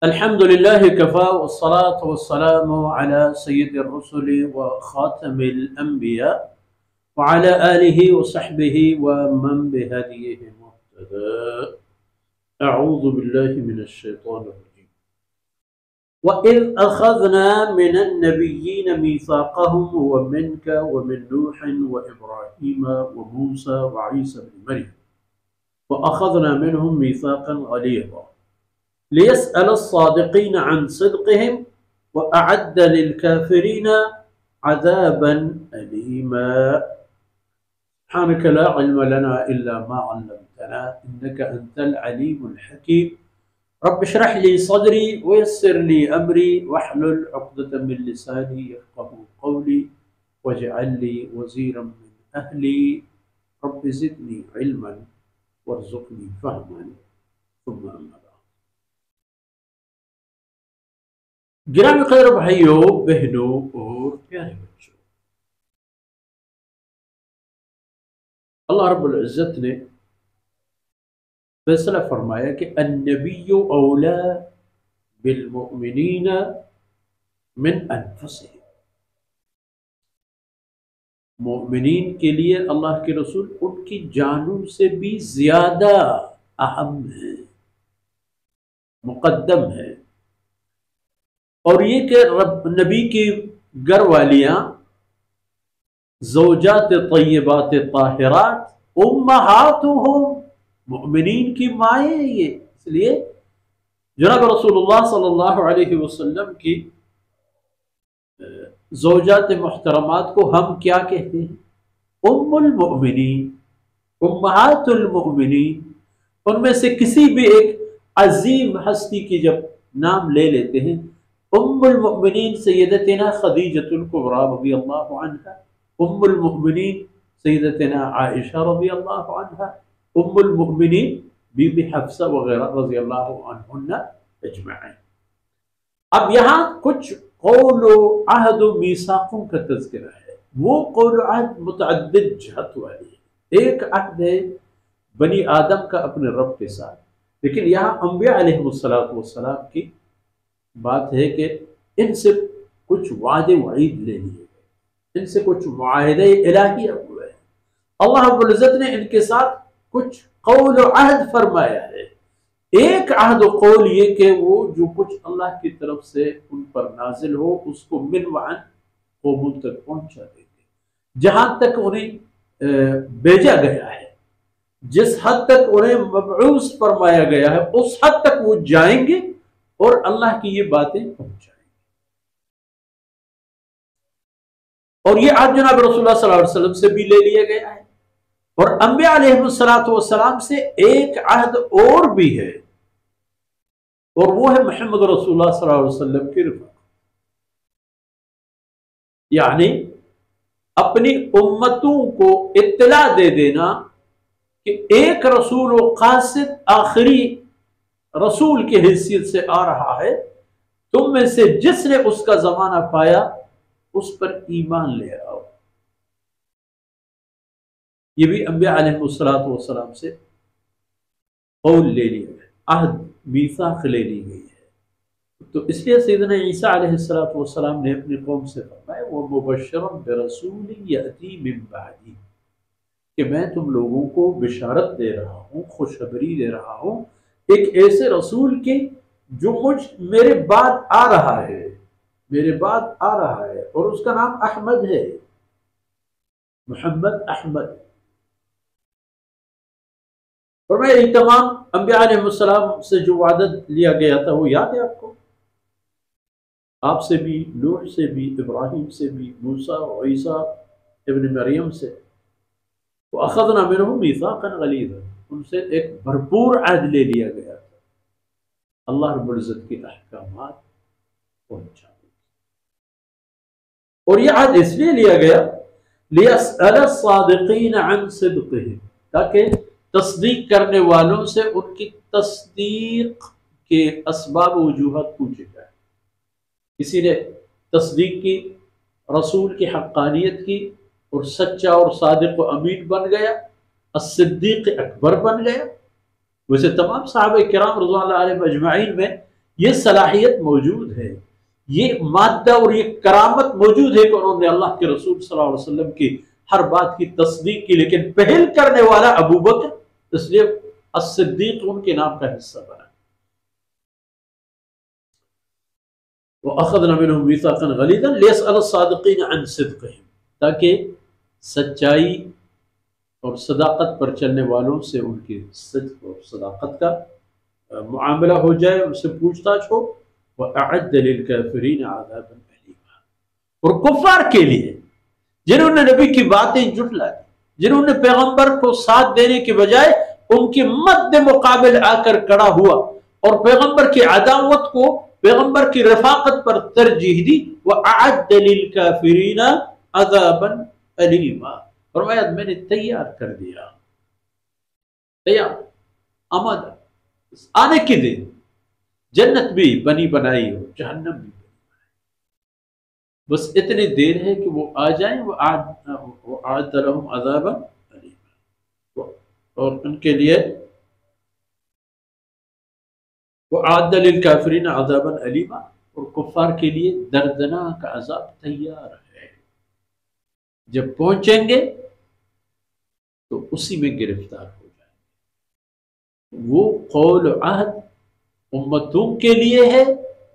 الحمد لله كفى والصلاة والسلام على سيد الرسل وخاتم الأنبياء وعلى آله وصحبه ومن بهديه مهتدى. أعوذ بالله من الشيطان الرجيم. وإذ أخذنا من النبيين ميثاقهم ومنك ومن نوح وإبراهيم وموسى وعيسى بن مريم وأخذنا منهم ميثاقا غليظا ليسأل الصادقين عن صدقهم وأعد للكافرين عذابا أليما. سبحانك لا علم لنا إلا ما علمتنا إنك أنت العليم الحكيم. رب اشرح لي صدري ويسر لي أمري واحلل عقدة من لساني يفقهوا قولي واجعل لي وزيرا من أهلي رب زدني علما وارزقني فهما ثم أما بعد. گرامی قدر بھائیوں بہنوں اور پیارے بچوں، اللہ رب العزت نے فیصلہ فرمایا کہ النبی اولا بالمؤمنین من انفسهم، مومنین کے لیے اللہ کے رسول ان کی جانوں سے بھی زیادہ اہم ہے، مقدم ہے۔ اور یہ کہ نبی کی گھر والیاں زوجات طیبات طاہرات امہاتہم، مؤمنین کی مائیں ہیں یہ۔ اس لیے جناب رسول اللہ صلی اللہ علیہ وسلم کی زوجات محترمات کو ہم کیا کہتے ہیں؟ ام المؤمنین، امہات المؤمنین۔ ان میں سے کسی بھی ایک عظیم ہستی کی جب نام لے لیتے ہیں، ام المؤمنین سیدتنا خدیجۃ الکبریٰ رضی اللہ عنہا، ام المؤمنین سیدتنا عائشہ رضی اللہ عنہا، ام المؤمنین بی بی حفصہ وغیرہ رضی اللہ عنہن اجمعین۔ اب یہاں کچھ قول و عہد و میثاقوں کا تذکرہ ہے۔ وہ قول و عہد متعدد جہت والے ہیں۔ ایک عہد ہے بنی آدم کا اپنے رب کے ساتھ، لیکن یہاں انبیاء علیہ السلام کی بات ہے کہ ان سے کچھ وعدے وعید لے لیے گئے، ان سے کچھ معاہدے الہیہ ہوئے ہیں۔ اللہ رب العزت نے ان کے ساتھ کچھ قول و عہد فرمایا ہے۔ ایک عہد و قول یہ کہ وہ جو کچھ اللہ کی طرف سے ان پر نازل ہو اس کو من وعن قوموں تک پہنچا دیں گے، جہاں تک انہیں بھیجا گیا ہے، جس حد تک انہیں مبعوث فرمایا گیا ہے اس حد تک وہ جائیں گے اور اللہ کی یہ باتیں پہنچائیں گے۔ اور یہ عہد جناب رسول اللہ صلی اللہ علیہ وسلم سے بھی لے لیا گیا ہے، اور انبیاء علیہ السلام سے ایک عہد اور بھی ہے، اور وہ ہے محمد رسول اللہ صلی اللہ علیہ وسلم کی رفاقت، یعنی اپنی امتوں کو اطلاع دے دینا کہ ایک رسول و قاصد آخری رسول کی حیثیت سے آ رہا ہے، تم میں سے جس نے اس کا زمانہ پایا اس پر ایمان لے آؤ۔ یہ بھی انبیاء علیہ السلام سے قول لے لیا گیا، عہد میثاق لے لی گئی ہے۔ تو اس لیے سیدنا عیسیٰ علیہ السلام نے اپنی قوم سے فرمایا وَمُبَشِّرًا بِرَسُولٍ يَأْتِي مِن بَعْدِي، کہ میں تم لوگوں کو بشارت دے رہا ہوں، خوشخبری دے رہا ہوں ایک ایسے رسول کی جو میرے بعد آ رہا ہے، میرے بعد آ رہا ہے، اور اس کا نام احمد ہے، محمد احمد۔ اور میں تمام انبیاء علیہ السلام سے جو وعدہ لیا گیا تھا وہ یاد ہے آپ کو؟ آپ سے بھی، نوح سے بھی، ابراہیم سے بھی، موسیٰ و عیسیٰ ابن مریم سے، وَأَخَذْنَا مِنْهُمْ مِيثَاقًا غَلِيظًا، ان سے ایک بھرپور عہد لے لیا گیا تھا۔ اللہ رب العزت کے احکامات پہنچانے، اور یہ عہد اس لیے لیا گیا لِيَسْأَلَ الصَّادِقِينَ عَنْ صِدْقِهِمْ، تاکہ تصدیق کرنے والوں سے ان کی تصدیق کے اسباب و وجوہات پوچھے جائے۔ کسی نے تصدیق کی، رسول کی حقانیت کی، اور سچا اور صادق و امین بن گیا، الصدیق اکبر بن گیا۔ ویسے تمام صحابہ کرام رضوان اللہ علیہم اجمعین میں یہ صلاحیت موجود ہے، یہ مادہ اور یہ کرامت موجود ہے کہ انہوں نے اللہ کے رسول صلی اللہ علیہ وسلم کی ہر بات کی تصدیق کی، لیکن پہل کرنے والا ابو بکر، اس لیے الصدیق ان کے نام کا حصہ بنا۔ وَأَخَذْنَا مِنْهُمْ مِيثَاقًا غَلِيظًا لِيَسْأَلَ الصَّادِقِينَ عَنْ صِدْقِهِمْ، تاکہ سچائی اور صداقت پر چلنے والوں سے ان کی صدق اور صداقت کا معاملہ ہو جائے، ان سے پوچھ تاچھ ہو۔ وَأَعَدَّ لِلْكَافِرِينَ عَذَابًا أَلِيمًا، اور کفار کے لیے جنہوں نے نبی کی باتیں جھٹلا دی، جنہوں نے پیغمبر کو ساتھ دینے کے بجائے ان کے مد مقابل آ کر کھڑا ہوا اور پیغمبر کی عداوت کو پیغمبر کی رفاقت پر ترجیح دی، وَأَعَدَّ لِلْكَافِرِينَ عَذَابًا أَلِيمًا، فرمایا میں نے تیار کر دیا، تیار آمادہ، آنے کی دیر، جنت بھی بنی بنائی ہو، جہنم بھی، بس اتنی دیر ہے کہ وہ آ جائیں۔ وَأَعَدَّ لَهُمْ عَذَابًا أَلِيمًا، اور ان کے لیے وَأَعَدَّ لِلْكَافِرِينَ عَذَابًا أَلِيمًا، اور کفار کے لیے دردناک عذاب تیار ہے، جب پہنچیں گے تو اسی میں گرفتار ہو جائیں گے۔ وہ قول و عہد امتوں کے لیے ہے،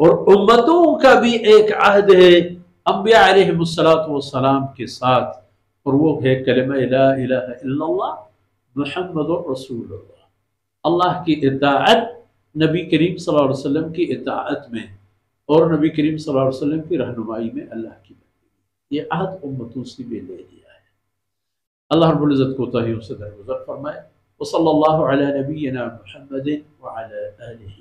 اور امتوں کا بھی ایک عہد ہے انبیاء علیہ السلام کے ساتھ، اور وہ ہے کلمہ لا الہ الا اللہ محمد رسول اللہ، اللہ کی اطاعت، نبی کریم صلی اللہ علیہ وسلم کی اطاعت میں، اور نبی کریم صلی اللہ علیہ وسلم کی رہنمائی میں اللہ کی بندگی، یہ عہد امتوں سے بھی لے لیا ہے۔ اللہ رب العزت کوتاہیوں سے درگزر فرمائے۔ وصلی اللہ علی نبینا محمد وعلی آلہ